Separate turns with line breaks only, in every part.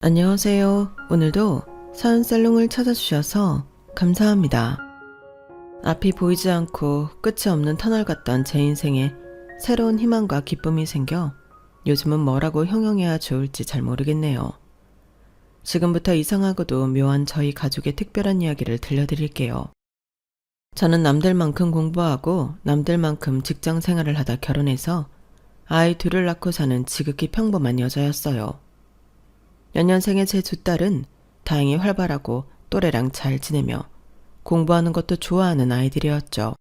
안녕하세요. 오늘도 사연살롱을 찾아주셔서 감사합니다. 앞이 보이지 않고 끝이 없는 터널 같던 제 인생에 새로운 희망과 기쁨이 생겨 요즘은 뭐라고 형용해야 좋을지 잘 모르겠네요. 지금부터 이상하고도 묘한 저희 가족의 특별한 이야기를 들려드릴게요. 저는 남들만큼 공부하고 남들만큼 직장 생활을 하다 결혼해서 아이 둘을 낳고 사는 지극히 평범한 여자였어요. 연년생의 제 두 딸은 다행히 활발하고 또래랑 잘 지내며 공부하는 것도 좋아하는 아이들이었죠.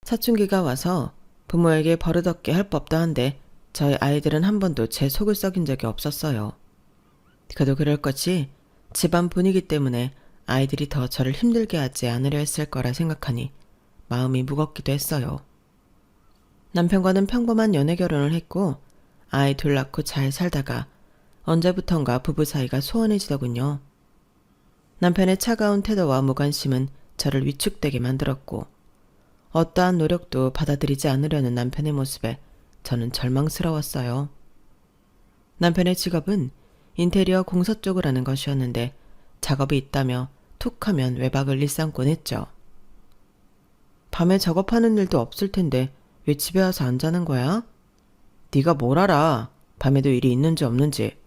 사춘기가 와서 부모에게 버릇없게 할 법도 한데 저희 아이들은 한 번도 제 속을 썩인 적이 없었어요. 그도 그럴 것이 집안 분위기 때문에 아이들이 더 저를 힘들게 하지 않으려 했을 거라 생각하니 마음이 무겁기도 했어요. 남편과는 평범한 연애 결혼을 했고 아이 둘 낳고 잘 살다가 언제부턴가 부부 사이가 소원해지더군요. 남편의 차가운 태도와 무관심은 저를 위축되게 만들었고 어떠한 노력도 받아들이지 않으려는 남편의 모습에 저는 절망스러웠어요. 남편의 직업은 인테리어 공사 쪽을 하는 것이었는데 작업이 있다며 툭 하면 외박을 일삼곤 했죠. 밤에 작업하는 일도 없을 텐데 왜 집에 와서 안 자는 거야? 네가 뭘 알아? 밤에도 일이 있는지 없는지.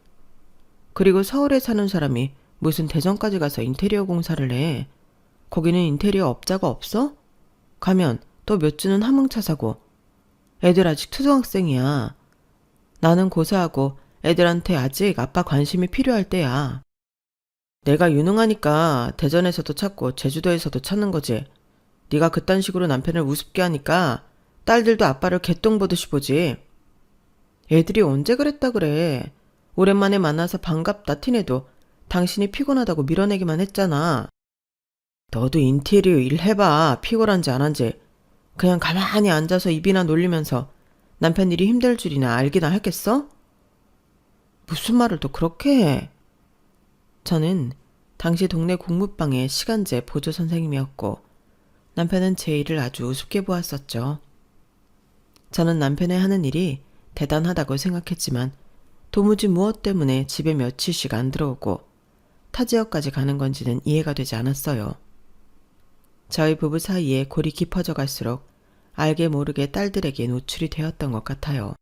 그리고 서울에 사는 사람이 무슨 대전까지 가서 인테리어 공사를 해. 거기는 인테리어 업자가 없어? 가면 또 몇 주는 화물차 사고. 애들 아직 초등학생이야. 나는 고사하고 애들한테 아직 아빠 관심이 필요할 때야. 내가 유능하니까 대전에서도 찾고 제주도에서도 찾는 거지. 네가 그딴 식으로 남편을 우습게 하니까 딸들도 아빠를 개똥 보듯이 보지. 애들이 언제 그랬다 그래. 오랜만에 만나서 반갑다 티내도 당신이 피곤하다고 밀어내기만 했잖아. 너도 인테리어 일 해봐. 피곤한지 안 한지. 그냥 가만히 앉아서 입이나 놀리면서 남편 일이 힘들 줄이나 알기나 했겠어? 무슨 말을 또 그렇게 해? 저는 당시 동네 공무방의 시간제 보조 선생님이었고 남편은 제 일을 아주 우습게 보았었죠. 저는 남편의 하는 일이 대단하다고 생각했지만 도무지 무엇 때문에 집에 며칠씩 안 들어오고 타 지역까지 가는 건지는 이해가 되지 않았어요. 저희 부부 사이에 골이 깊어져 갈수록 알게 모르게 딸들에게 노출이 되었던 것 같아요.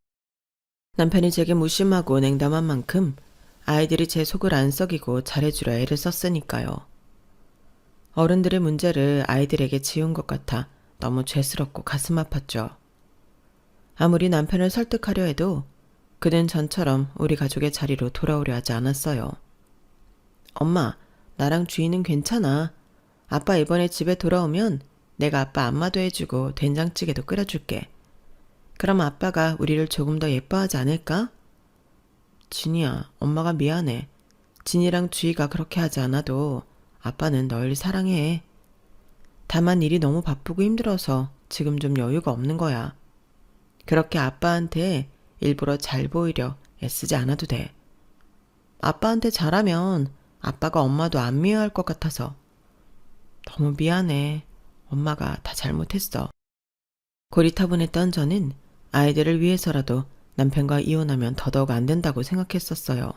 남편이 제게 무심하고 냉담한 만큼 아이들이 제 속을 안 썩이고 잘해주려 애를 썼으니까요. 어른들의 문제를 아이들에게 지운 것 같아 너무 죄스럽고 가슴 아팠죠. 아무리 남편을 설득하려 해도 그는 전처럼 우리 가족의 자리로 돌아오려 하지 않았어요. 엄마, 나랑 주희는 괜찮아. 아빠 이번에 집에 돌아오면 내가 아빠 안마도 해주고 된장찌개도 끓여줄게. 그럼 아빠가 우리를 조금 더 예뻐하지 않을까? 진이야, 엄마가 미안해. 진이랑 주희가 그렇게 하지 않아도 아빠는 널 사랑해. 다만 일이 너무 바쁘고 힘들어서 지금 좀 여유가 없는 거야. 그렇게 아빠한테 일부러 잘 보이려 애쓰지 않아도 돼. 아빠한테 잘하면 아빠가 엄마도 안 미워할 것 같아서. 너무 미안해. 엄마가 다 잘못했어. 고리타분했던 저는 아이들을 위해서라도 남편과 이혼하면 더더욱 안 된다고 생각했었어요.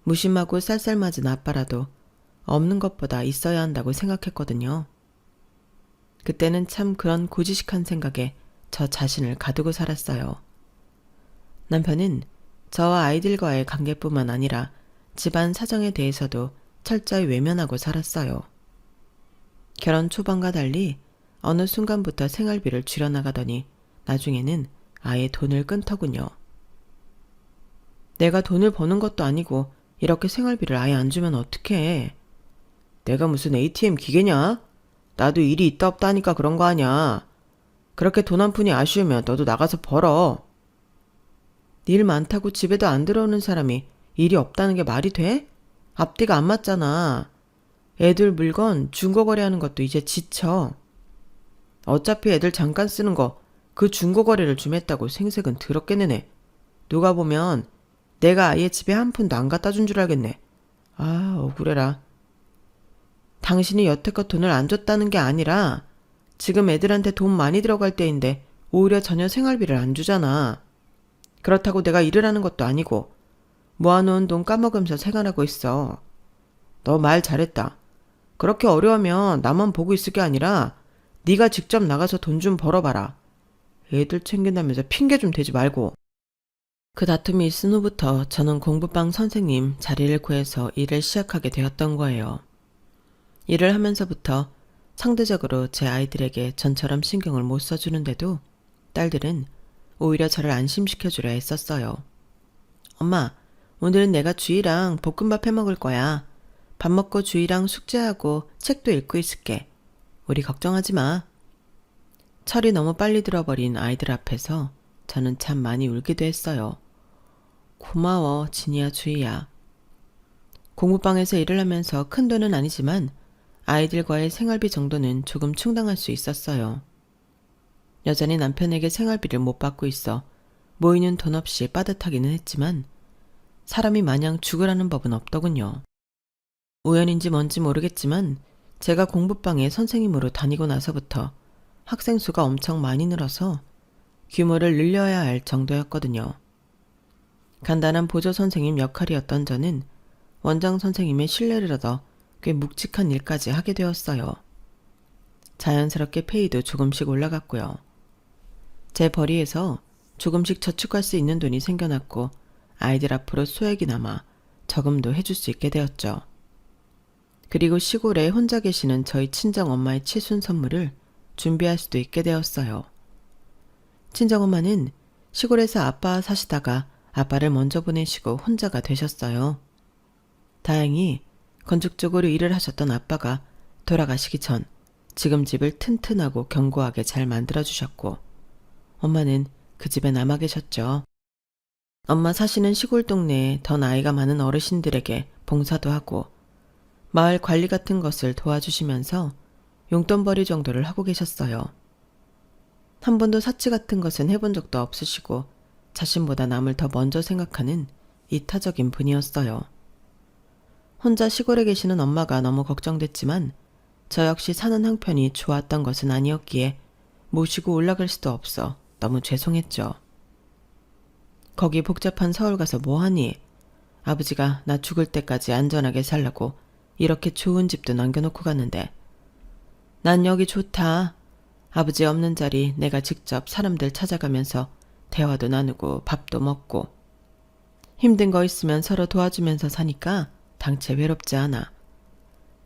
무심하고 쌀쌀맞은 아빠라도 없는 것보다 있어야 한다고 생각했거든요. 그때는 참 그런 고지식한 생각에 저 자신을 가두고 살았어요. 남편은 저와 아이들과의 관계뿐만 아니라 집안 사정에 대해서도 철저히 외면하고 살았어요. 결혼 초반과 달리 어느 순간부터 생활비를 줄여나가더니 나중에는 아예 돈을 끊더군요. 내가 돈을 버는 것도 아니고 이렇게 생활비를 아예 안 주면 어떡해. 내가 무슨 ATM 기계냐? 나도 일이 있다 없다 하니까 그런 거 아냐. 그렇게 돈 한 푼이 아쉬우면 너도 나가서 벌어. 일 많다고 집에도 안 들어오는 사람이 일이 없다는 게 말이 돼? 앞뒤가 안 맞잖아. 애들 물건 중고거래하는 것도 이제 지쳐. 어차피 애들 잠깐 쓰는 거 그 중고거래를 좀 했다고 생색은 더럽게 내네. 누가 보면 내가 아예 집에 한 푼도 안 갖다 준 줄 알겠네. 아, 억울해라. 당신이 여태껏 돈을 안 줬다는 게 아니라 지금 애들한테 돈 많이 들어갈 때인데 오히려 전혀 생활비를 안 주잖아. 그렇다고 내가 일을 하는 것도 아니고 모아놓은 돈 까먹으면서 생활하고 있어. 너 말 잘했다. 그렇게 어려우면 나만 보고 있을 게 아니라 네가 직접 나가서 돈 좀 벌어봐라. 애들 챙긴다면서 핑계 좀 대지 말고. 그 다툼이 있은 후부터 저는 공부방 선생님 자리를 구해서 일을 시작하게 되었던 거예요. 일을 하면서부터 상대적으로 제 아이들에게 전처럼 신경을 못 써주는데도 딸들은 오히려 저를 안심시켜주려 했었어요. 엄마, 오늘은 내가 주희랑 볶음밥 해먹을 거야. 밥 먹고 주희랑 숙제하고 책도 읽고 있을게. 우리 걱정하지 마. 철이 너무 빨리 들어버린 아이들 앞에서 저는 참 많이 울기도 했어요. 고마워, 진이야, 주희야. 공부방에서 일을 하면서 큰 돈은 아니지만 아이들과의 생활비 정도는 조금 충당할 수 있었어요. 여전히 남편에게 생활비를 못 받고 있어 모이는 돈 없이 빠듯하기는 했지만 사람이 마냥 죽으라는 법은 없더군요. 우연인지 뭔지 모르겠지만 제가 공부방에 선생님으로 다니고 나서부터 학생 수가 엄청 많이 늘어서 규모를 늘려야 할 정도였거든요. 간단한 보조 선생님 역할이었던 저는 원장 선생님의 신뢰를 얻어 꽤 묵직한 일까지 하게 되었어요. 자연스럽게 페이도 조금씩 올라갔고요. 제 벌이에서 조금씩 저축할 수 있는 돈이 생겨났고 아이들 앞으로 소액이 남아 저금도 해줄 수 있게 되었죠. 그리고 시골에 혼자 계시는 저희 친정엄마의 치순 선물을 준비할 수도 있게 되었어요. 친정엄마는 시골에서 아빠 사시다가 아빠를 먼저 보내시고 혼자가 되셨어요. 다행히 건축 쪽으로 일을 하셨던 아빠가 돌아가시기 전 지금 집을 튼튼하고 견고하게 잘 만들어주셨고 엄마는 그 집에 남아 계셨죠. 엄마 사시는 시골 동네에 더 나이가 많은 어르신들에게 봉사도 하고 마을 관리 같은 것을 도와주시면서 용돈벌이 정도를 하고 계셨어요. 한 번도 사치 같은 것은 해본 적도 없으시고 자신보다 남을 더 먼저 생각하는 이타적인 분이었어요. 혼자 시골에 계시는 엄마가 너무 걱정됐지만 저 역시 사는 형편이 좋았던 것은 아니었기에 모시고 올라갈 수도 없어 너무 죄송했죠. 거기 복잡한 서울 가서 뭐하니? 아버지가 나 죽을 때까지 안전하게 살라고 이렇게 좋은 집도 남겨놓고 갔는데 난 여기 좋다. 아버지 없는 자리 내가 직접 사람들 찾아가면서 대화도 나누고 밥도 먹고 힘든 거 있으면 서로 도와주면서 사니까 당체 외롭지 않아.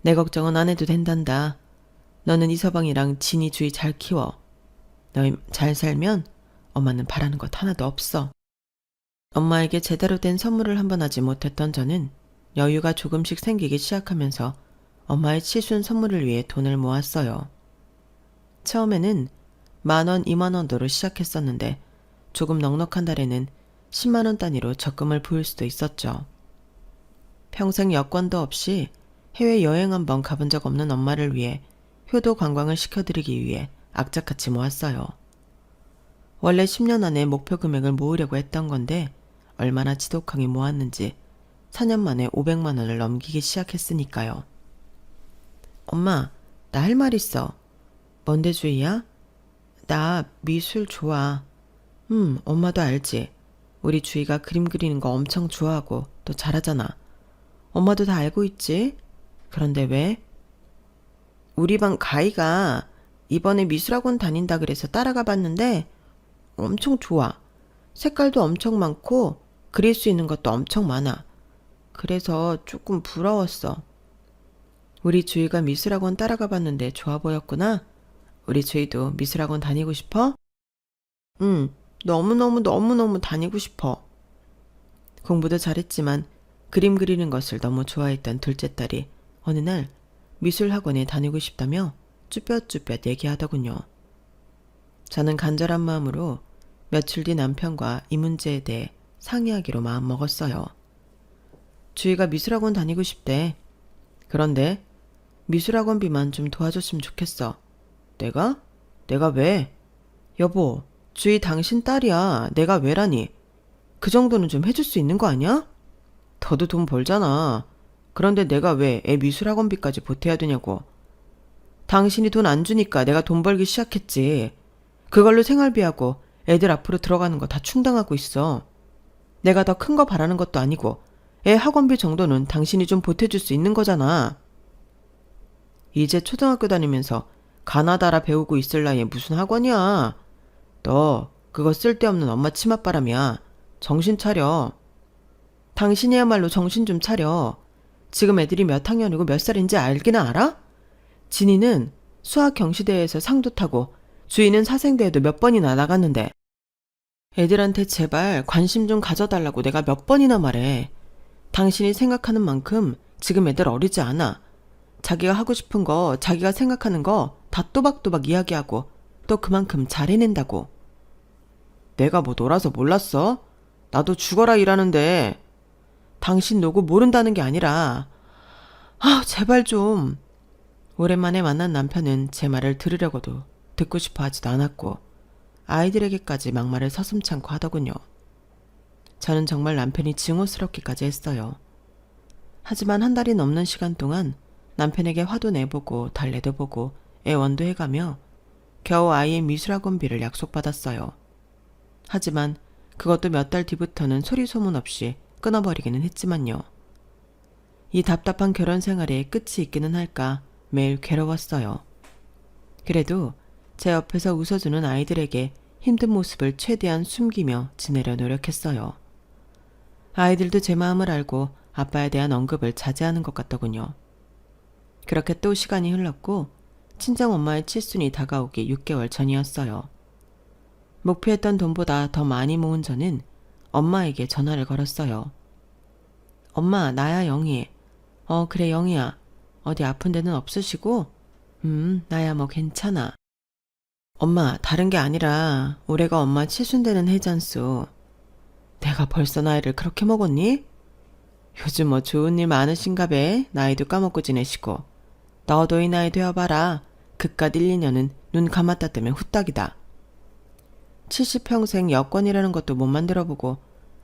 내 걱정은 안 해도 된단다. 너는 이서방이랑 진이 주희 잘 키워. 너희 잘 살면 엄마는 바라는 것 하나도 없어. 엄마에게 제대로 된 선물을 한번 하지 못했던 저는 여유가 조금씩 생기기 시작하면서 엄마의 치순 선물을 위해 돈을 모았어요. 처음에는 10,000원, 20,000원으로 시작했었는데 조금 넉넉한 달에는 100,000원 단위로 적금을 부을 수도 있었죠. 평생 여권도 없이 해외여행 한번 가본 적 없는 엄마를 위해 효도 관광을 시켜드리기 위해 악착같이 모았어요. 원래 10년 안에 목표 금액을 모으려고 했던 건데 얼마나 지독하게 모았는지 4년 만에 500만 원을 넘기기 시작했으니까요. 엄마, 나 할 말 있어. 뭔데 주희야? 나 미술 좋아. 엄마도 알지. 우리 주희가 그림 그리는 거 엄청 좋아하고 또 잘하잖아. 엄마도 다 알고 있지? 그런데 왜? 우리 반 가희가 이번에 미술학원 다닌다 그래서 따라가 봤는데 엄청 좋아. 색깔도 엄청 많고 그릴 수 있는 것도 엄청 많아. 그래서 조금 부러웠어. 우리 주희가 미술학원 따라가 봤는데 좋아 보였구나. 우리 주희도 미술학원 다니고 싶어? 응, 너무너무 다니고 싶어. 공부도 잘했지만 그림 그리는 것을 너무 좋아했던 둘째 딸이 어느 날 미술학원에 다니고 싶다며 쭈뼛쭈뼛 얘기하더군요. 저는 간절한 마음으로 며칠 뒤 남편과 이 문제에 대해 상의하기로 마음먹었어요. 주희가 미술학원 다니고 싶대. 그런데 미술학원비만 좀 도와줬으면 좋겠어. 내가? 내가 왜? 여보, 주희 당신 딸이야. 내가 왜라니? 그 정도는 좀 해줄 수 있는 거 아니야? 너도 돈 벌잖아. 그런데 내가 왜 애 미술학원비까지 보태야 되냐고. 당신이 돈 안 주니까 내가 돈 벌기 시작했지. 그걸로 생활비하고 애들 앞으로 들어가는 거 다 충당하고 있어. 내가 더 큰 거 바라는 것도 아니고 애 학원비 정도는 당신이 좀 보태줄 수 있는 거잖아. 이제 초등학교 다니면서 가나다라 배우고 있을 나이에 무슨 학원이야. 너 그거 쓸데없는 엄마 치맛바람이야. 정신 차려. 당신이야말로 정신 좀 차려. 지금 애들이 몇 학년이고 몇 살인지 알기나 알아? 진이는 수학 경시대회에서 상도 타고 주희는 사생대회도 몇 번이나 나갔는데 애들한테 제발 관심 좀 가져달라고 내가 몇 번이나 말해. 당신이 생각하는 만큼 지금 애들 어리지 않아. 자기가 하고 싶은 거, 자기가 생각하는 거 다 또박또박 이야기하고 또 그만큼 잘 해낸다고. 내가 뭐 놀아서 몰랐어? 나도 죽어라 일하는데. 당신 노고 모른다는 게 아니라 제발 좀. 오랜만에 만난 남편은 제 말을 들으려고도 듣고 싶어 하지도 않았고 아이들에게까지 막말을 서슴찮고 하더군요. 저는 정말 남편이 증오스럽기까지 했어요. 하지만 한 달이 넘는 시간 동안 남편에게 화도 내보고 달래도 보고 애원도 해가며 겨우 아이의 미술학원비를 약속받았어요. 하지만 그것도 몇 달 뒤부터는 소리 소문 없이 끊어버리기는 했지만요. 이 답답한 결혼 생활에 끝이 있기는 할까 매일 괴로웠어요. 그래도 제 옆에서 웃어주는 아이들에게 힘든 모습을 최대한 숨기며 지내려 노력했어요. 아이들도 제 마음을 알고 아빠에 대한 언급을 자제하는 것 같더군요. 그렇게 또 시간이 흘렀고 친정엄마의 칠순이 다가오기 6개월 전이었어요. 목표했던 돈보다 더 많이 모은 저는 엄마에게 전화를 걸었어요. 엄마, 나야 영희. 그래 영희야. 어디 아픈 데는 없으시고? 나야 뭐 괜찮아. 엄마, 다른 게 아니라 올해가 엄마 칠순되는 해잖소. 내가 벌써 나이를 그렇게 먹었니? 요즘 뭐 좋은 일 많으신가 배. 나이도 까먹고 지내시고. 너도 이 나이 되어봐라. 그깟 1, 2년은 눈 감았다 뜨면 후딱이다. 70평생 여권이라는 것도 못 만들어보고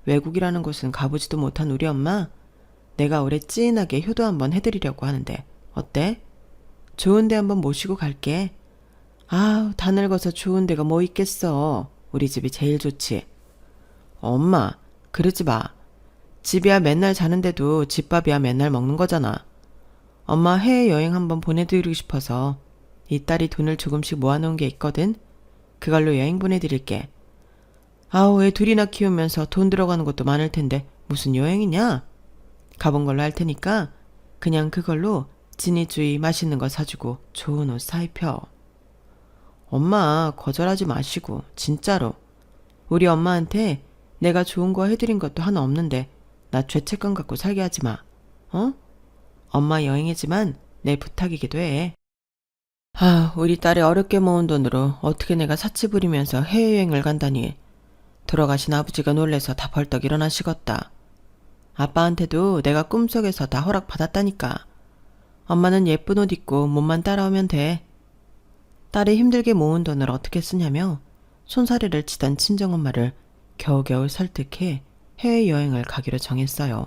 외국이라는 곳은 가보지도 못한 우리 엄마, 내가 올해 찐하게 효도 한번 해드리려고 하는데 어때? 좋은 데 한번 모시고 갈게. 다 늙어서 좋은 데가 뭐 있겠어. 우리 집이 제일 좋지. 엄마, 그러지 마. 집이야 맨날 자는데도 집밥이야 맨날 먹는 거잖아. 엄마 해외여행 한번 보내드리고 싶어서 이 딸이 돈을 조금씩 모아놓은 게 있거든. 그걸로 여행 보내드릴게. 애 둘이나 키우면서 돈 들어가는 것도 많을 텐데 무슨 여행이냐? 가본 걸로 할 테니까 그냥 그걸로 진이주이 맛있는 거 사주고 좋은 옷 사입혀. 엄마 거절하지 마시고 진짜로. 우리 엄마한테 내가 좋은 거 해드린 것도 하나 없는데 나 죄책감 갖고 살게 하지 마. 엄마 여행이지만 내 부탁이기도 해. 우리 딸이 어렵게 모은 돈으로 어떻게 내가 사치 부리면서 해외여행을 간다니. 돌아가신 아버지가 놀래서 다 벌떡 일어나시겄다. 아빠한테도 내가 꿈속에서 다 허락받았다니까. 엄마는 예쁜 옷 입고 몸만 따라오면 돼. 딸이 힘들게 모은 돈을 어떻게 쓰냐며 손사래를 치던 친정엄마를 겨우겨우 설득해 해외여행을 가기로 정했어요.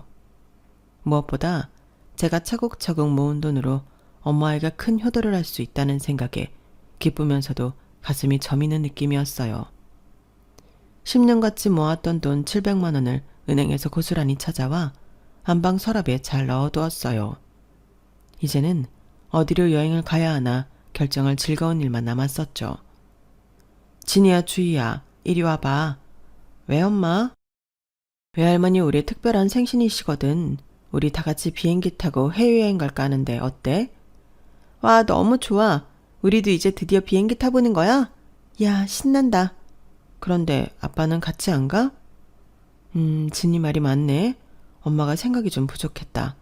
무엇보다 제가 차곡차곡 모은 돈으로 엄마에게 큰 효도를 할 수 있다는 생각에 기쁘면서도 가슴이 저미는 느낌이었어요. 10년같이 모았던 돈 700만 원을 은행에서 고스란히 찾아와 안방 서랍에 잘 넣어두었어요. 이제는 어디로 여행을 가야 하나 결정할 즐거운 일만 남았었죠. 진이야 주희야 이리 와봐. 왜 엄마? 외할머니 올해 특별한 생신이시거든. 우리 다 같이 비행기 타고 해외여행 갈까 하는데 어때? 와 너무 좋아. 우리도 이제 드디어 비행기 타보는 거야? 야 신난다. 그런데 아빠는 같이 안 가? 진이 말이 맞네. 엄마가 생각이 좀 부족했다.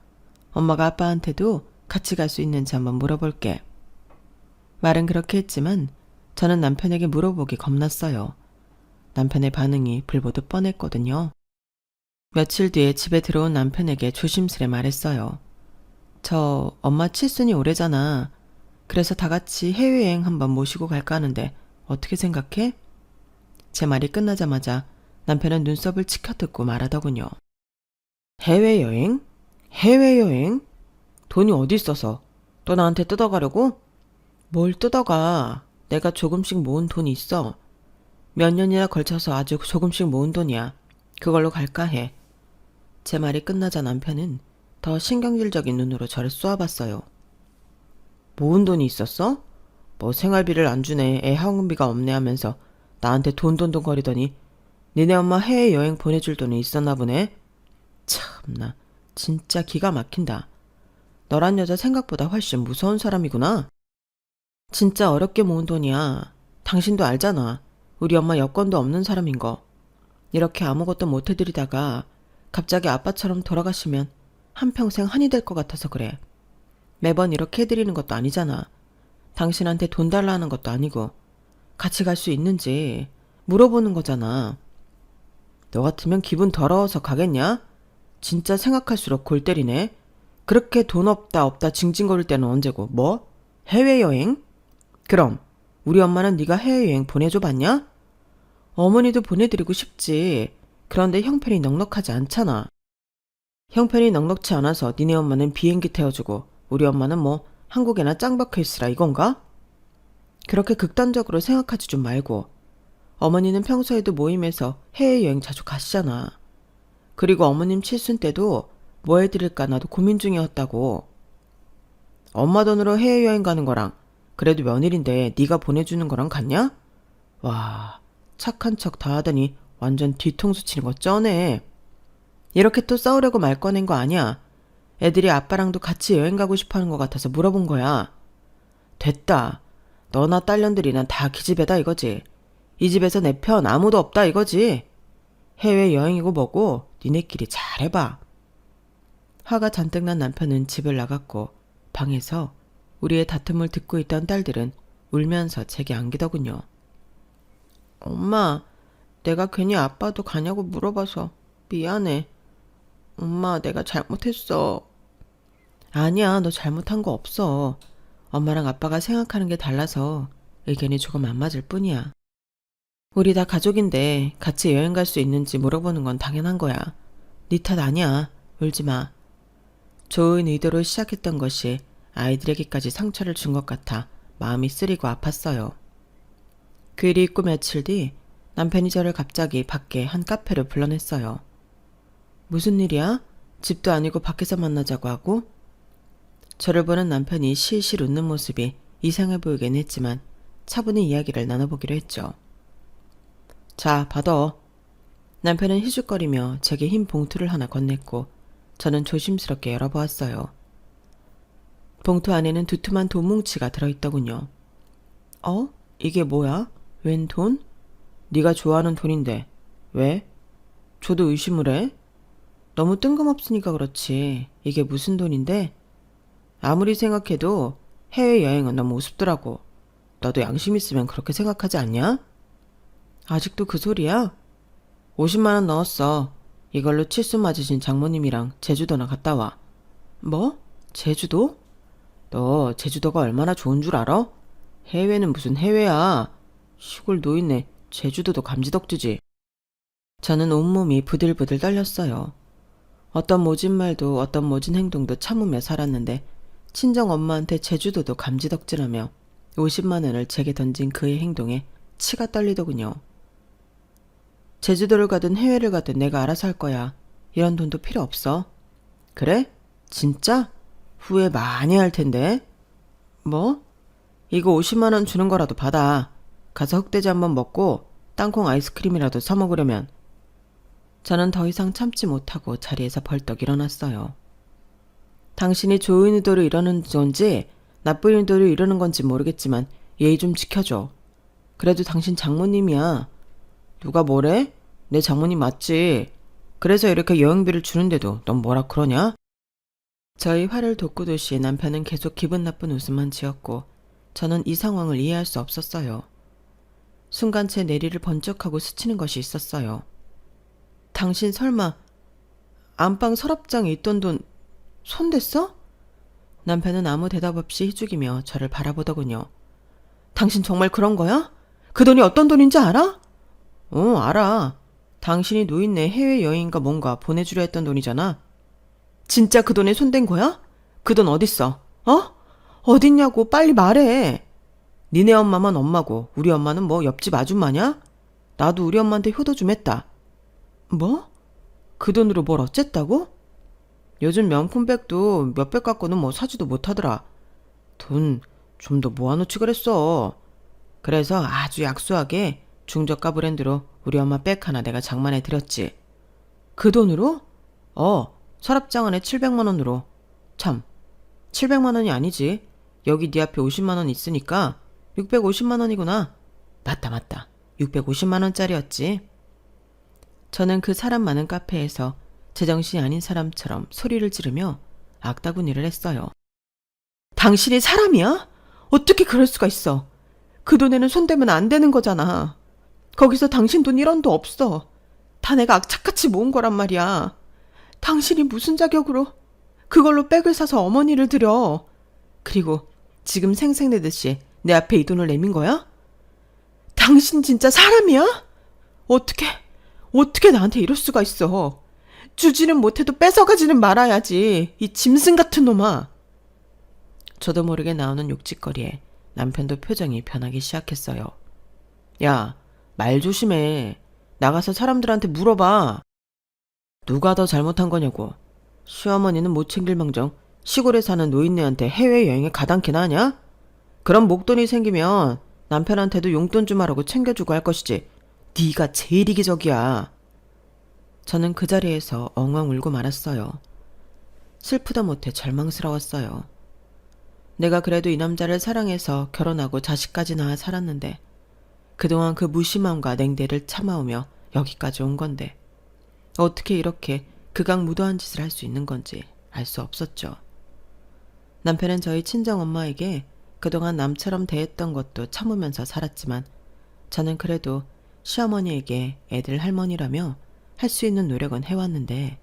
엄마가 아빠한테도 같이 갈 수 있는지 한번 물어볼게. 말은 그렇게 했지만 저는 남편에게 물어보기 겁났어요. 남편의 반응이 불보듯 뻔했거든요. 며칠 뒤에 집에 들어온 남편에게 조심스레 말했어요. 저 엄마 칠순이 오래잖아. 그래서 다 같이 해외여행 한번 모시고 갈까 하는데 어떻게 생각해? 제 말이 끝나자마자 남편은 눈썹을 치켜뜯고 말하더군요. 해외여행? 해외여행? 돈이 어디 있어서? 또 나한테 뜯어가려고? 뭘 뜯어가. 내가 조금씩 모은 돈이 있어. 몇 년이나 걸쳐서 아주 조금씩 모은 돈이야. 그걸로 갈까 해. 제 말이 끝나자 남편은 더 신경질적인 눈으로 저를 쏘아봤어요. 모은 돈이 있었어? 뭐 생활비를 안 주네, 애 학원비가 없네 하면서 나한테 돈돈돈 거리더니 니네 엄마 해외여행 보내줄 돈이 있었나 보네. 참나, 진짜 기가 막힌다. 너란 여자 생각보다 훨씬 무서운 사람이구나. 진짜 어렵게 모은 돈이야. 당신도 알잖아. 우리 엄마 여건도 없는 사람인 거. 이렇게 아무것도 못 해드리다가 갑자기 아빠처럼 돌아가시면 한평생 한이 될 것 같아서 그래. 매번 이렇게 해드리는 것도 아니잖아. 당신한테 돈 달라 하는 것도 아니고 같이 갈 수 있는지 물어보는 거잖아. 너 같으면 기분 더러워서 가겠냐? 진짜 생각할수록 골 때리네. 그렇게 돈 없다 없다 징징거릴 때는 언제고? 뭐? 해외여행? 그럼 우리 엄마는 네가 해외여행 보내줘 봤냐? 어머니도 보내드리고 싶지. 그런데 형편이 넉넉하지 않잖아. 형편이 넉넉치 않아서 니네 엄마는 비행기 태워주고 우리 엄마는 뭐 한국에나 짱 박혀있으라 이건가? 그렇게 극단적으로 생각하지 좀 말고. 어머니는 평소에도 모임에서 해외여행 자주 가시잖아. 그리고 어머님 칠순 때도 뭐 해드릴까 나도 고민 중이었다고. 엄마 돈으로 해외여행 가는 거랑 그래도 며느리인데 네가 보내주는 거랑 같냐? 와, 착한 척 다 하더니 완전 뒤통수 치는 거 쩌네. 이렇게 또 싸우려고 말 꺼낸 거 아니야. 애들이 아빠랑도 같이 여행 가고 싶어하는 것 같아서 물어본 거야. 됐다. 너나 딸년들이나 다 기집애다 이거지. 이 집에서 내 편 아무도 없다 이거지. 해외여행이고 뭐고 니네끼리 잘해봐. 화가 잔뜩 난 남편은 집을 나갔고 방에서 우리의 다툼을 듣고 있던 딸들은 울면서 제게 안기더군요. 엄마, 내가 괜히 아빠도 가냐고 물어봐서 미안해. 엄마, 내가 잘못했어. 아니야, 너 잘못한 거 없어. 엄마랑 아빠가 생각하는 게 달라서 의견이 조금 안 맞을 뿐이야. 우리 다 가족인데 같이 여행 갈 수 있는지 물어보는 건 당연한 거야. 네 탓 아니야. 울지 마. 좋은 의도로 시작했던 것이 아이들에게까지 상처를 준 것 같아 마음이 쓰리고 아팠어요. 그 일이 있고 며칠 뒤 남편이 저를 갑자기 밖에 한 카페로 불러냈어요. 무슨 일이야? 집도 아니고 밖에서 만나자고 하고? 저를 보는 남편이 실실 웃는 모습이 이상해 보이긴 했지만 차분히 이야기를 나눠보기로 했죠. 자, 받아. 남편은 희죽거리며 제게 흰 봉투를 하나 건넸고 저는 조심스럽게 열어보았어요. 봉투 안에는 두툼한 돈 뭉치가 들어있더군요. 어? 이게 뭐야? 웬 돈? 네가 좋아하는 돈인데 왜? 저도 의심을 해? 너무 뜬금없으니까 그렇지. 이게 무슨 돈인데? 아무리 생각해도 해외여행은 너무 우습더라고. 너도 양심 있으면 그렇게 생각하지 않냐? 아직도 그 소리야? 50만 원 넣었어. 이걸로 칠순 맞으신 장모님이랑 제주도나 갔다 와. 뭐? 제주도? 너 제주도가 얼마나 좋은 줄 알아? 해외는 무슨 해외야. 시골 노인네 제주도도 감지덕지지. 저는 온몸이 부들부들 떨렸어요. 어떤 모진 말도 어떤 모진 행동도 참으며 살았는데 친정 엄마한테 제주도도 감지덕지라며 50만 원을 제게 던진 그의 행동에 치가 떨리더군요. 제주도를 가든 해외를 가든 내가 알아서 할 거야. 이런 돈도 필요 없어. 그래? 진짜? 후회 많이 할 텐데. 뭐? 이거 50만 원 주는 거라도 받아. 가서 흑돼지 한번 먹고 땅콩 아이스크림이라도 사 먹으려면. 저는 더 이상 참지 못하고 자리에서 벌떡 일어났어요. 당신이 좋은 의도로 이러는 건지 나쁜 의도로 이러는 건지 모르겠지만 예의 좀 지켜줘. 그래도 당신 장모님이야. 누가 뭐래? 내 장모님 맞지? 그래서 이렇게 여행비를 주는데도 넌 뭐라 그러냐? 저희 화를 돋구듯이 남편은 계속 기분 나쁜 웃음만 지었고 저는 이 상황을 이해할 수 없었어요. 순간 제 내리를 번쩍하고 스치는 것이 있었어요. 당신 설마 안방 서랍장에 있던 돈 손댔어? 남편은 아무 대답 없이 희죽이며 저를 바라보더군요. 당신 정말 그런 거야? 그 돈이 어떤 돈인지 알아? 알아. 당신이 노인네 해외여행인가 뭔가 보내주려 했던 돈이잖아. 진짜 그 돈에 손댄 거야? 그 돈 어딨어? 어딨냐고 빨리 말해. 니네 엄마만 엄마고 우리 엄마는 뭐 옆집 아줌마냐? 나도 우리 엄마한테 효도 좀 했다. 뭐? 그 돈으로 뭘 어쨌다고? 요즘 명품백도 몇백 갖고는 뭐 사지도 못하더라. 돈 좀 더 모아놓지 그랬어. 그래서 아주 약소하게 중저가 브랜드로 우리 엄마 백 하나 내가 장만해 드렸지. 그 돈으로? 서랍장 안에 700만 원으로. 참, 700만 원이 아니지. 여기 네 앞에 50만 원 있으니까 650만 원이구나. 맞다. 650만 원짜리였지. 저는 그 사람 많은 카페에서 제정신이 아닌 사람처럼 소리를 지르며 악다구니를 했어요. 당신이 사람이야? 어떻게 그럴 수가 있어? 그 돈에는 손대면 안 되는 거잖아. 거기서 당신 돈 1원도 없어. 다 내가 악착같이 모은 거란 말이야. 당신이 무슨 자격으로 그걸로 백을 사서 어머니를 드려. 그리고 지금 생색내듯이 내 앞에 이 돈을 내민 거야? 당신 진짜 사람이야? 어떻게 나한테 이럴 수가 있어. 주지는 못해도 뺏어가지는 말아야지. 이 짐승 같은 놈아. 저도 모르게 나오는 욕짓거리에 남편도 표정이 변하기 시작했어요. 야, 말 조심해. 나가서 사람들한테 물어봐. 누가 더 잘못한 거냐고. 시어머니는 못 챙길 망정 시골에 사는 노인네한테 해외여행에 가당키나 하냐? 그럼 목돈이 생기면 남편한테도 용돈 좀 하라고 챙겨주고 할 것이지. 네가 제일 이기적이야. 저는 그 자리에서 엉엉 울고 말았어요. 슬프다 못해 절망스러웠어요. 내가 그래도 이 남자를 사랑해서 결혼하고 자식까지 낳아 살았는데 그동안 그 무심함과 냉대를 참아오며 여기까지 온 건데 어떻게 이렇게 극악무도한 짓을 할 수 있는 건지 알 수 없었죠. 남편은 저희 친정엄마에게 그동안 남처럼 대했던 것도 참으면서 살았지만 저는 그래도 시어머니에게 애들 할머니라며 할 수 있는 노력은 해왔는데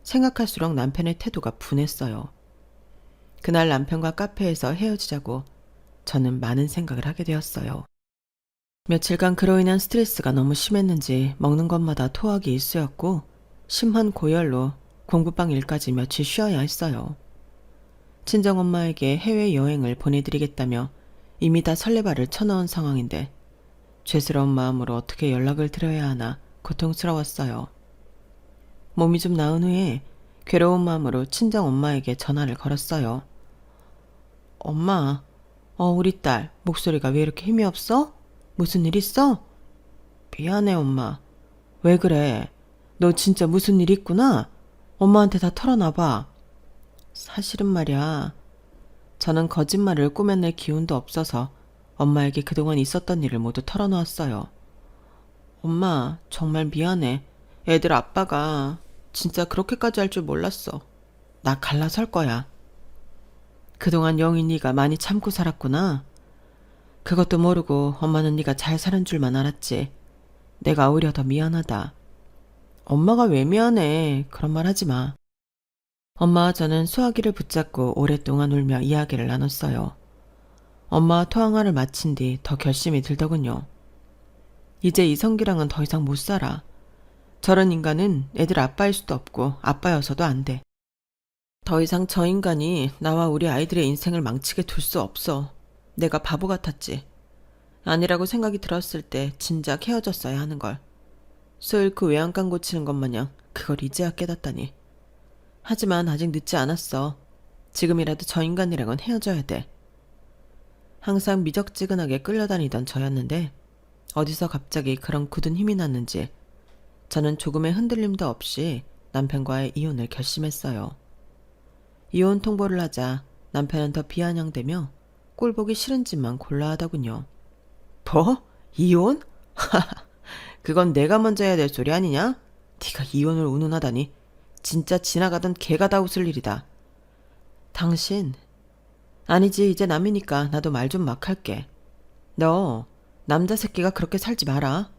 생각할수록 남편의 태도가 분했어요. 그날 남편과 카페에서 헤어지자고 저는 많은 생각을 하게 되었어요. 며칠간 그로 인한 스트레스가 너무 심했는지 먹는 것마다 토하기 일쑤였고 심한 고열로 공부방 일까지 며칠 쉬어야 했어요. 친정엄마에게 해외여행을 보내드리겠다며 이미 다 설레발을 쳐넣은 상황인데 죄스러운 마음으로 어떻게 연락을 드려야 하나 고통스러웠어요. 몸이 좀 나은 후에 괴로운 마음으로 친정엄마에게 전화를 걸었어요. 엄마, 우리 딸 목소리가 왜 이렇게 힘이 없어? 무슨 일 있어? 미안해 엄마. 왜 그래? 너 진짜 무슨 일 있구나? 엄마한테 다 털어놔봐. 사실은 말이야. 저는 거짓말을 꾸며낼 기운도 없어서 엄마에게 그동안 있었던 일을 모두 털어놓았어요. 엄마, 정말 미안해. 애들 아빠가 진짜 그렇게까지 할 줄 몰랐어. 나 갈라설 거야. 그동안 영희 네가 많이 참고 살았구나. 그것도 모르고 엄마는 네가 잘 사는 줄만 알았지. 내가 오히려 더 미안하다. 엄마가 왜 미안해. 그런 말 하지 마. 엄마와 저는 수화기를 붙잡고 오랫동안 울며 이야기를 나눴어요. 엄마와 통화를 마친 뒤 더 결심이 들더군요. 이제 이성기랑은 더 이상 못 살아. 저런 인간은 애들 아빠일 수도 없고 아빠여서도 안 돼. 더 이상 저 인간이 나와 우리 아이들의 인생을 망치게 둘 수 없어. 내가 바보 같았지. 아니라고 생각이 들었을 때 진작 헤어졌어야 하는 걸. 술 그 외양간 고치는 것 마냥 그걸 이제야 깨닫다니. 하지만 아직 늦지 않았어. 지금이라도 저 인간이랑은 헤어져야 돼. 항상 미적지근하게 끌려다니던 저였는데 어디서 갑자기 그런 굳은 힘이 났는지 저는 조금의 흔들림도 없이 남편과의 이혼을 결심했어요. 이혼 통보를 하자 남편은 더 비아냥대며 꼴보기 싫은 짓만 골라 하더군요. 뭐? 이혼? 그건 내가 먼저 해야 될 소리 아니냐? 네가 이혼을 운운하다니 진짜 지나가던 개가 다 웃을 일이다. 당신 아니지 이제 남이니까 나도 말 좀 막 할게. 너 남자 새끼가 그렇게 살지 마라.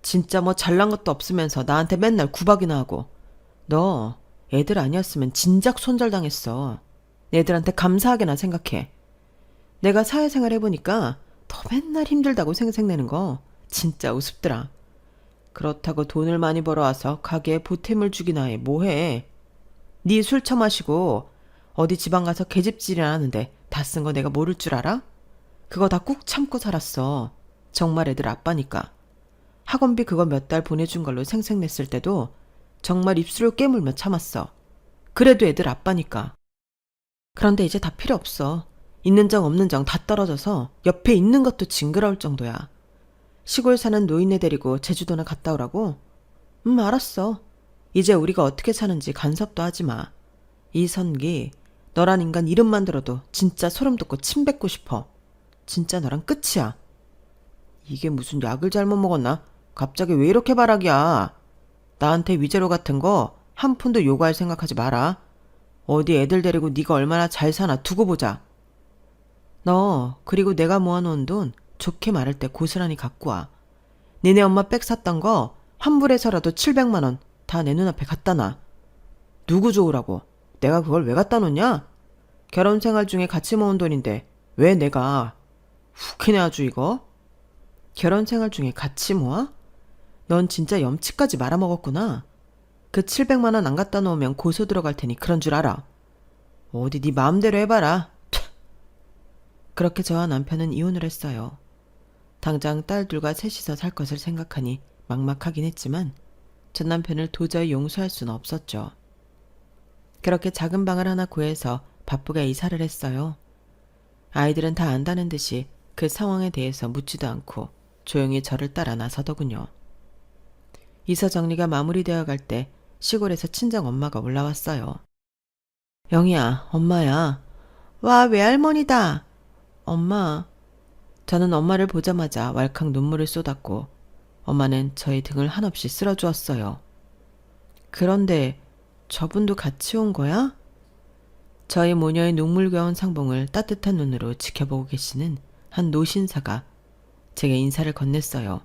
진짜 뭐 잘난 것도 없으면서 나한테 맨날 구박이나 하고. 너 애들 아니었으면 진작 손절당했어. 애들한테 감사하게나 생각해. 내가 사회생활 해보니까 너 맨날 힘들다고 생색내는 거 진짜 우습더라. 그렇다고 돈을 많이 벌어와서 가게에 보탬을 주기나 해 뭐해. 네 술 처마시고 어디 지방 가서 계집질이나 하는데 다 쓴 거 내가 모를 줄 알아? 그거 다 꾹 참고 살았어. 정말 애들 아빠니까. 학원비 그거 몇 달 보내준 걸로 생색냈을 때도 정말 입술을 깨물며 참았어. 그래도 애들 아빠니까. 그런데 이제 다 필요 없어. 있는 정 없는 정 다 떨어져서 옆에 있는 것도 징그러울 정도야. 시골 사는 노인네 데리고 제주도나 갔다 오라고? 알았어. 이제 우리가 어떻게 사는지 간섭도 하지 마. 이선기, 너란 인간 이름만 들어도 진짜 소름 돋고 침 뱉고 싶어. 진짜 너랑 끝이야. 이게 무슨 약을 잘못 먹었나? 갑자기 왜 이렇게 바락이야? 나한테 위자료 같은 거 한 푼도 요구할 생각하지 마라. 어디 애들 데리고 네가 얼마나 잘 사나 두고 보자. 너 그리고 내가 모아놓은 돈 좋게 말할 때 고스란히 갖고 와. 니네 엄마 백 샀던 거 환불해서라도 700만 원 다 내 눈앞에 갖다 놔. 누구 좋으라고? 내가 그걸 왜 갖다 놓냐? 결혼 생활 중에 같이 모은 돈인데 왜 내가. 웃기네 아주 이거. 결혼 생활 중에 같이 모아? 넌 진짜 염치까지 말아먹었구나. 그 700만 원 안 갖다 놓으면 고소 들어갈 테니 그런 줄 알아. 어디 네 마음대로 해봐라. 그렇게 저와 남편은 이혼을 했어요. 당장 딸 둘과 셋이서 살 것을 생각하니 막막하긴 했지만 전 남편을 도저히 용서할 수는 없었죠. 그렇게 작은 방을 하나 구해서 바쁘게 이사를 했어요. 아이들은 다 안다는 듯이 그 상황에 대해서 묻지도 않고 조용히 저를 따라 나서더군요. 이사 정리가 마무리되어 갈 때 시골에서 친정 엄마가 올라왔어요. 영희야, 엄마야. 와, 외할머니다. 엄마. 저는 엄마를 보자마자 왈칵 눈물을 쏟았고 엄마는 저의 등을 한없이 쓸어주었어요. 그런데 저분도 같이 온 거야? 저희 모녀의 눈물겨운 상봉을 따뜻한 눈으로 지켜보고 계시는 한 노신사가 제게 인사를 건넸어요.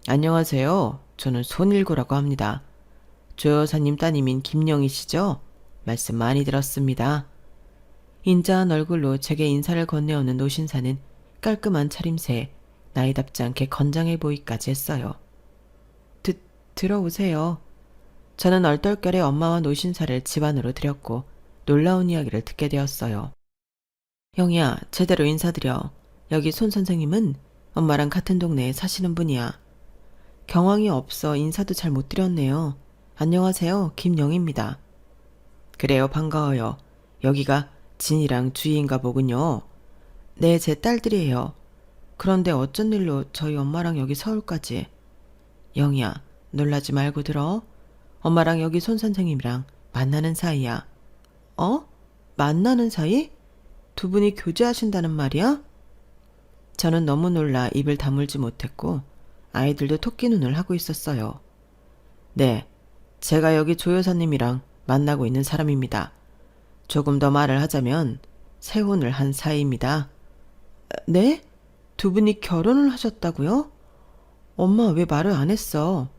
안녕하세요. 저는 손일구라고 합니다. 조 여사님 따님인 김영희시죠? 말씀 많이 들었습니다. 인자한 얼굴로 제게 인사를 건네오는 노신사는 깔끔한 차림새에 나이답지 않게 건장해 보이까지 했어요. 들어오세요. 저는 얼떨결에 엄마와 노신사를 집 안으로 들였고 놀라운 이야기를 듣게 되었어요. 영희야, 제대로 인사드려. 여기 손 선생님은 엄마랑 같은 동네에 사시는 분이야. 경황이 없어 인사도 잘 못 드렸네요. 안녕하세요. 김영희입니다. 그래요, 반가워요. 여기가 진이랑 주희인가 보군요. 네, 제 딸들이에요. 그런데 어쩐 일로 저희 엄마랑 여기 서울까지. 영희야, 놀라지 말고 들어. 엄마랑 여기 손 선생님이랑 만나는 사이야. 어? 만나는 사이? 두 분이 교제하신다는 말이야? 저는 너무 놀라 입을 다물지 못했고 아이들도 토끼 눈을 하고 있었어요. 네, 제가 여기 조 여사님이랑 만나고 있는 사람입니다. 조금 더 말을 하자면 세혼을 한 사이입니다. 네? 두 분이 결혼을 하셨다고요? 엄마 왜 말을 안 했어?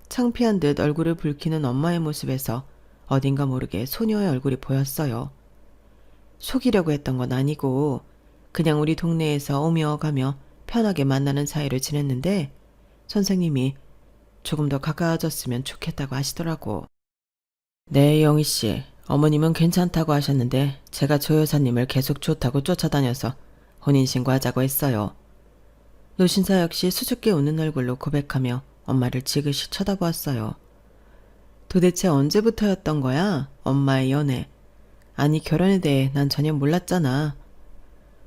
창피한 듯 얼굴을 붉히는 엄마의 모습에서 어딘가 모르게 소녀의 얼굴이 보였어요. 속이려고 했던 건 아니고 그냥 우리 동네에서 오며 가며 편하게 만나는 사이로 지냈는데 선생님이 조금 더 가까워졌으면 좋겠다고 하시더라고. 네, 영희씨. 어머님은 괜찮다고 하셨는데 제가 조 여사님을 계속 좋다고 쫓아다녀서 혼인신고하자고 했어요. 노신사 역시 수줍게 웃는 얼굴로 고백하며 엄마를 지그시 쳐다보았어요. 도대체 언제부터였던 거야? 엄마의 연애. 아니, 결혼에 대해 난 전혀 몰랐잖아.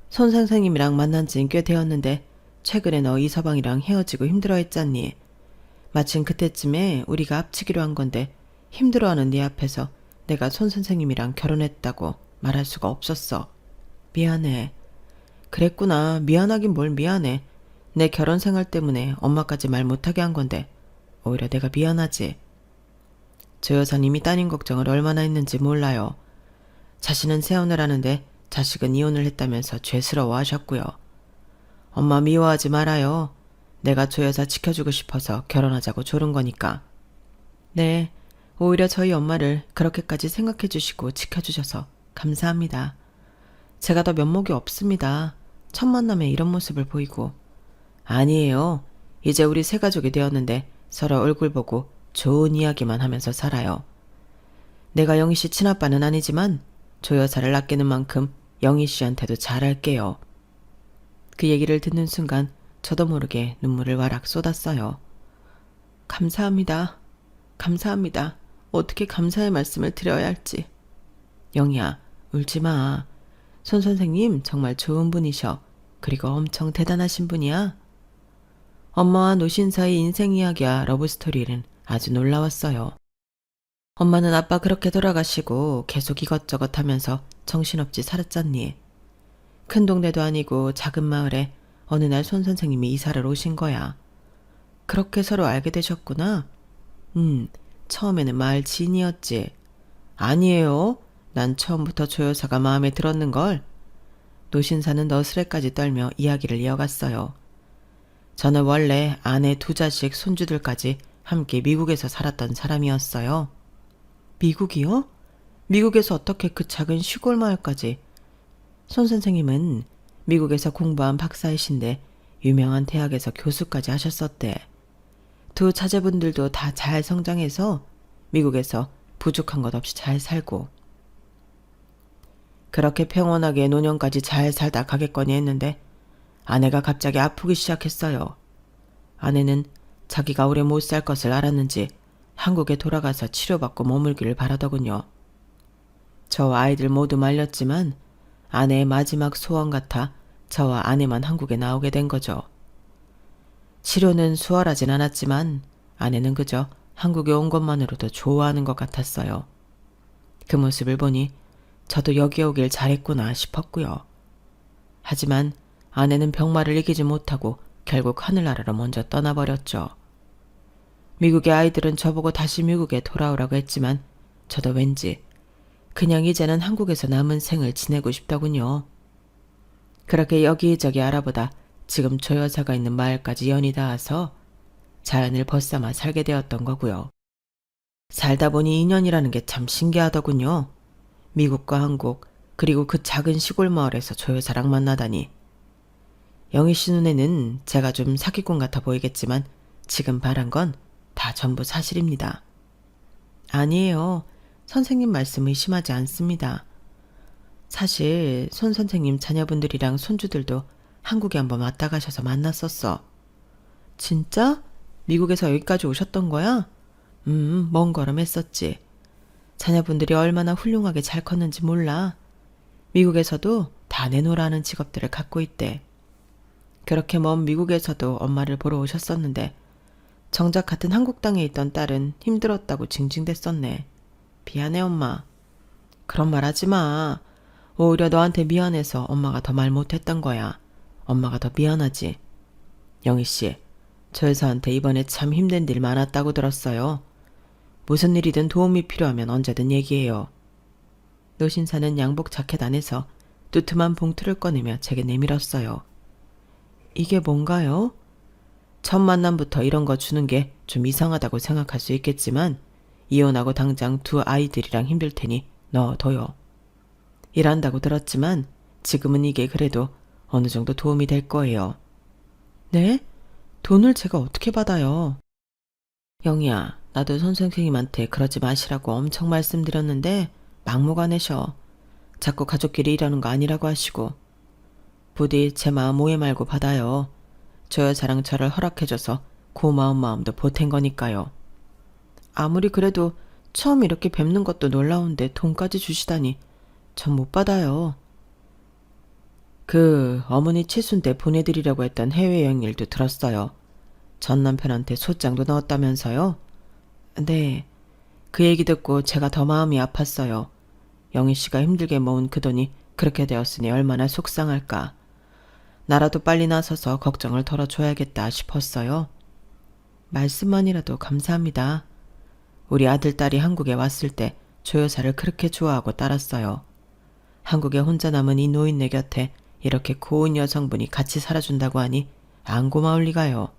손 선생님이랑 만난 지는 꽤 되었는데 최근에 너 이서방이랑 헤어지고 힘들어했잖니. 마침 그때쯤에 우리가 합치기로 한 건데 힘들어하는 네 앞에서 내가 손 선생님이랑 결혼했다고 말할 수가 없었어. 미안해. 그랬구나. 미안하긴 뭘 미안해. 내 결혼 생활 때문에 엄마까지 말 못하게 한 건데 오히려 내가 미안하지. 조 여사님이 따님 걱정을 얼마나 했는지 몰라요. 자신은 세혼을 하는데 자식은 이혼을 했다면서 죄스러워 하셨고요. 엄마 미워하지 말아요. 내가 조 여사 지켜주고 싶어서 결혼하자고 조른 거니까. 네, 오히려 저희 엄마를 그렇게까지 생각해 주시고 지켜주셔서 감사합니다. 제가 더 면목이 없습니다. 첫 만남에 이런 모습을 보이고. 아니에요. 이제 우리 세 가족이 되었는데 서로 얼굴 보고 좋은 이야기만 하면서 살아요. 내가 영희 씨 친아빠는 아니지만 조 여사를 아끼는 만큼 영희 씨한테도 잘할게요. 그 얘기를 듣는 순간 저도 모르게 눈물을 와락 쏟았어요. 감사합니다. 감사합니다. 어떻게 감사의 말씀을 드려야 할지. 영희야, 울지 마. 손 선생님 정말 좋은 분이셔. 그리고 엄청 대단하신 분이야. 엄마와 노신 사이 인생 이야기와 러브스토리는 아주 놀라웠어요. 엄마는 아빠 그렇게 돌아가시고 계속 이것저것 하면서 정신없이 살았잖니. 큰 동네도 아니고 작은 마을에 어느 날 손 선생님이 이사를 오신 거야. 그렇게 서로 알게 되셨구나. 처음에는 마을 지인이었지. 아니에요. 난 처음부터 조 여사가 마음에 들었는걸. 노신사는 너스레까지 떨며 이야기를 이어갔어요. 저는 원래 아내 2자식 손주들까지 함께 미국에서 살았던 사람이었어요. 미국이요? 미국에서 어떻게 그 작은 시골 마을까지? 손 선생님은 미국에서 공부한 박사이신데 유명한 대학에서 교수까지 하셨었대. 2 자제분들도 다 잘 성장해서 미국에서 부족한 것 없이 잘 살고. 그렇게 평온하게 노년까지 잘 살다 가겠거니 했는데 아내가 갑자기 아프기 시작했어요. 아내는 자기가 오래 못 살 것을 알았는지 한국에 돌아가서 치료받고 머물기를 바라더군요. 저와 아이들 모두 말렸지만 아내의 마지막 소원 같아 저와 아내만 한국에 나오게 된 거죠. 치료는 수월하진 않았지만 아내는 그저 한국에 온 것만으로도 좋아하는 것 같았어요. 그 모습을 보니 저도 여기 오길 잘했구나 싶었고요. 하지만 아내는 병마를 이기지 못하고 결국 하늘나라로 먼저 떠나버렸죠. 미국의 아이들은 저보고 다시 미국에 돌아오라고 했지만 저도 왠지 그냥 이제는 한국에서 남은 생을 지내고 싶더군요. 그렇게 여기저기 알아보다 지금 조 여사가 있는 마을까지 연이 닿아서 자연을 벗삼아 살게 되었던 거고요. 살다 보니 인연이라는 게 참 신기하더군요. 미국과 한국 그리고 그 작은 시골 마을에서 조 여사랑 만나다니. 영희 씨 눈에는 제가 좀 사기꾼 같아 보이겠지만 지금 말한 건 다 전부 사실입니다. 아니에요. 선생님 말씀 의심하지 않습니다. 사실 손 선생님 자녀분들이랑 손주들도 한국에 한번 왔다 가셔서 만났었어. 진짜? 미국에서 여기까지 오셨던 거야? 먼 걸음 했었지. 자녀분들이 얼마나 훌륭하게 잘 컸는지 몰라. 미국에서도 다 내놓으라는 직업들을 갖고 있대. 그렇게 먼 미국에서도 엄마를 보러 오셨었는데 정작 같은 한국 땅에 있던 딸은 힘들었다고 징징댔었네. 미안해 엄마. 그런 말 하지 마. 오히려 너한테 미안해서 엄마가 더 말 못했던 거야. 엄마가 더 미안하지. 영희씨, 저 여사한테 이번에 참 힘든 일 많았다고 들었어요. 무슨 일이든 도움이 필요하면 언제든 얘기해요. 노신사는 양복 자켓 안에서 두툼한 봉투를 꺼내며 제게 내밀었어요. 이게 뭔가요? 첫 만남부터 이런 거 주는 게 좀 이상하다고 생각할 수 있겠지만 이혼하고 당장 2 아이들이랑 힘들 테니 넣어둬요. 일한다고 들었지만 지금은 이게 그래도 어느 정도 도움이 될 거예요. 네? 돈을 제가 어떻게 받아요? 영희야, 나도 손 선생님한테 그러지 마시라고 엄청 말씀드렸는데 막무가내셔. 자꾸 가족끼리 일하는 거 아니라고 하시고. 부디 제 마음 오해 말고 받아요. 저 여사랑 저를 허락해줘서 고마운 마음도 보탠 거니까요. 아무리 그래도 처음 이렇게 뵙는 것도 놀라운데 돈까지 주시다니 전 못 받아요. 그 어머니 칠순 때 보내드리려고 했던 해외여행 일도 들었어요. 전 남편한테 소장도 넣었다면서요? 네. 그 얘기 듣고 제가 더 마음이 아팠어요. 영희 씨가 힘들게 모은 그 돈이 그렇게 되었으니 얼마나 속상할까. 나라도 빨리 나서서 걱정을 덜어줘야겠다 싶었어요. 말씀만이라도 감사합니다. 우리 아들딸이 한국에 왔을 때 조 여사를 그렇게 좋아하고 따랐어요. 한국에 혼자 남은 이 노인네 곁에 이렇게 고운 여성분이 같이 살아준다고 하니 안 고마울 리가요.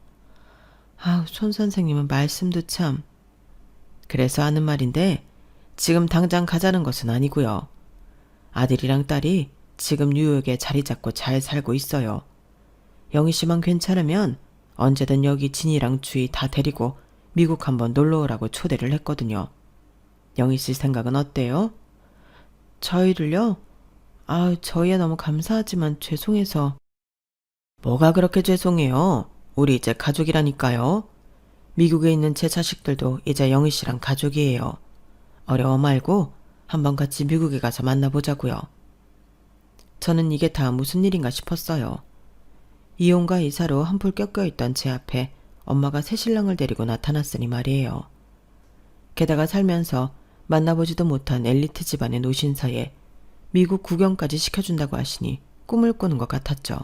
아우, 손 선생님은 말씀도 참. 그래서 하는 말인데 지금 당장 가자는 것은 아니고요. 아들이랑 딸이 지금 뉴욕에 자리 잡고 잘 살고 있어요. 영희 씨만 괜찮으면 언제든 여기 진이랑 주희 다 데리고 미국 한번 놀러 오라고 초대를 했거든요. 영희 씨 생각은 어때요? 저희를요? 저희야 너무 감사하지만 죄송해서. 뭐가 그렇게 죄송해요? 우리 이제 가족이라니까요. 미국에 있는 제 자식들도 이제 영희 씨랑 가족이에요. 어려워 말고 한번 같이 미국에 가서 만나보자고요. 저는 이게 다 무슨 일인가 싶었어요. 이혼과 이사로 한풀 껴껴있던 제 앞에 엄마가 새신랑을 데리고 나타났으니 말이에요. 게다가 살면서 만나보지도 못한 엘리트 집안의 노신사에 미국 구경까지 시켜준다고 하시니 꿈을 꾸는 것 같았죠.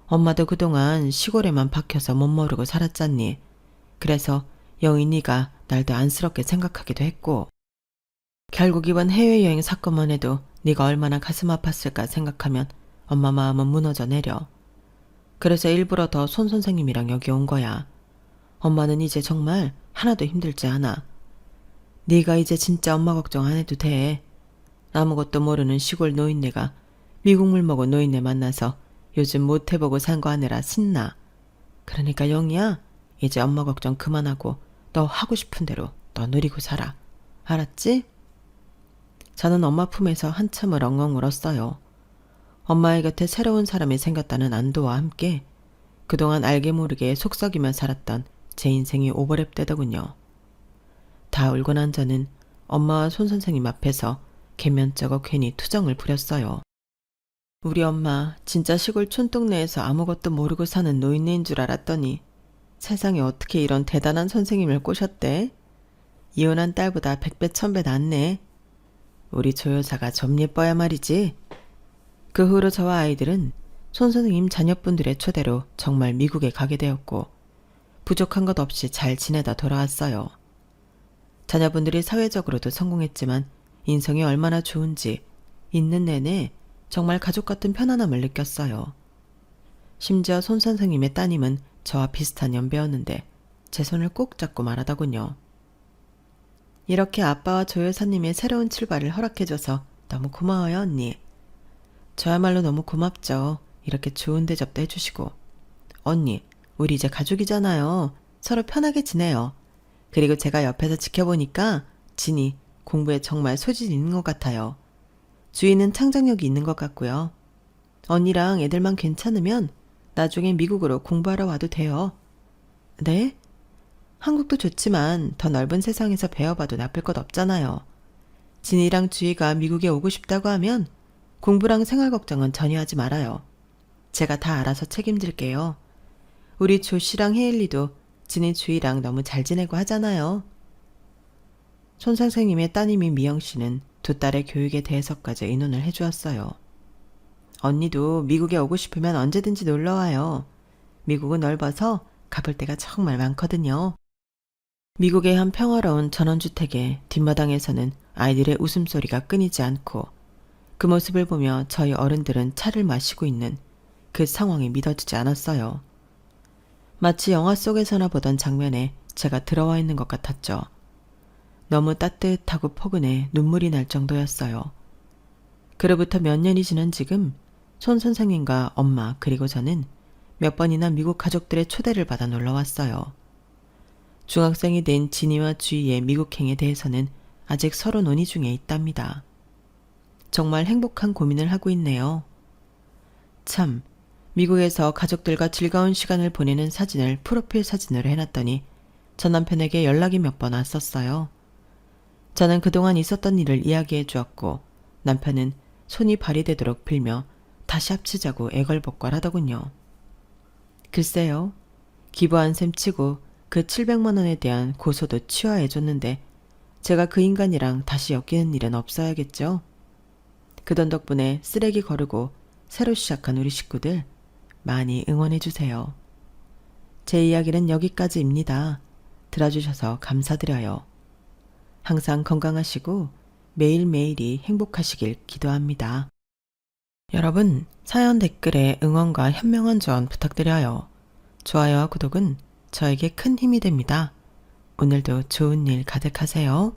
엄마도 그동안 시골에만 박혀서 멋모르고 살았잖니. 그래서 영희 네가 날 더 안쓰럽게 생각하기도 했고, 결국 이번 해외여행 사건만 해도 네가 얼마나 가슴 아팠을까 생각하면 엄마 마음은 무너져 내려. 그래서 일부러 더 손 선생님이랑 여기 온 거야. 엄마는 이제 정말 하나도 힘들지 않아. 네가 이제 진짜 엄마 걱정 안 해도 돼. 아무것도 모르는 시골 노인네가 미국 물 먹은 노인네 만나서 요즘 못 해보고 산 거 하느라 신나. 그러니까 영희야, 이제 엄마 걱정 그만하고 너 하고 싶은 대로 너 누리고 살아. 알았지? 저는 엄마 품에서 한참을 엉엉 울었어요. 엄마의 곁에 새로운 사람이 생겼다는 안도와 함께 그동안 알게 모르게 속썩이며 살았던 제 인생이 오버랩 되더군요. 다 울고 난 저는 엄마와 손 선생님 앞에서 개면쩍어 괜히 투정을 부렸어요. 우리 엄마 진짜 시골 촌동네에서 아무것도 모르고 사는 노인네인 줄 알았더니 세상에 어떻게 이런 대단한 선생님을 꼬셨대? 이혼한 딸보다 100배 1000배 낫네. 우리 조 여사가 좀 예뻐야 말이지. 그 후로 저와 아이들은 손 선생님 자녀분들의 초대로 정말 미국에 가게 되었고 부족한 것 없이 잘 지내다 돌아왔어요. 자녀분들이 사회적으로도 성공했지만 인성이 얼마나 좋은지 있는 내내 정말 가족 같은 편안함을 느꼈어요. 심지어 손 선생님의 따님은 저와 비슷한 연배였는데 제 손을 꼭 잡고 말하더군요. 이렇게 아빠와 조 여사님의 새로운 출발을 허락해줘서 너무 고마워요, 언니. 저야말로 너무 고맙죠. 이렇게 좋은 대접도 해주시고. 언니, 우리 이제 가족이잖아요. 서로 편하게 지내요. 그리고 제가 옆에서 지켜보니까 진이 공부에 정말 소질이 있는 것 같아요. 주희는 창작력이 있는 것 같고요. 언니랑 애들만 괜찮으면 나중에 미국으로 공부하러 와도 돼요. 네? 한국도 좋지만 더 넓은 세상에서 배워봐도 나쁠 것 없잖아요. 진이랑 주희가 미국에 오고 싶다고 하면 공부랑 생활 걱정은 전혀 하지 말아요. 제가 다 알아서 책임질게요. 우리 조씨랑 혜일리도 진이 주희랑 너무 잘 지내고 하잖아요. 손 선생님의 따님인 미영씨는 두 딸의 교육에 대해서까지 의논을 해주었어요. 언니도 미국에 오고 싶으면 언제든지 놀러와요. 미국은 넓어서 가볼 데가 정말 많거든요. 미국의 한 평화로운 전원주택의 뒷마당에서는 아이들의 웃음소리가 끊이지 않고 그 모습을 보며 저희 어른들은 차를 마시고 있는 그 상황이 믿어지지 않았어요. 마치 영화 속에서나 보던 장면에 제가 들어와 있는 것 같았죠. 너무 따뜻하고 포근해 눈물이 날 정도였어요. 그로부터 몇 년이 지난 지금 손 선생님과 엄마 그리고 저는 몇 번이나 미국 가족들의 초대를 받아 놀러왔어요. 중학생이 된 진이와 주희의 미국행에 대해서는 아직 서로 논의 중에 있답니다. 정말 행복한 고민을 하고 있네요. 참, 미국에서 가족들과 즐거운 시간을 보내는 사진을 프로필 사진으로 해놨더니 전 남편에게 연락이 몇 번 왔었어요. 저는 그동안 있었던 일을 이야기해 주었고 남편은 손이 발휘되도록 빌며 다시 합치자고 애걸복걸하더군요. 글쎄요. 기부한 셈 치고 그 700만 원에 대한 고소도 취하해 줬는데 제가 그 인간이랑 다시 엮이는 일은 없어야겠죠. 그 돈 덕분에 쓰레기 거르고 새로 시작한 우리 식구들 많이 응원해 주세요. 제 이야기는 여기까지입니다. 들어주셔서 감사드려요. 항상 건강하시고 매일매일이 행복하시길 기도합니다. 여러분, 사연 댓글에 응원과 현명한 조언 부탁드려요. 좋아요와 구독은 저에게 큰 힘이 됩니다. 오늘도 좋은 일 가득하세요.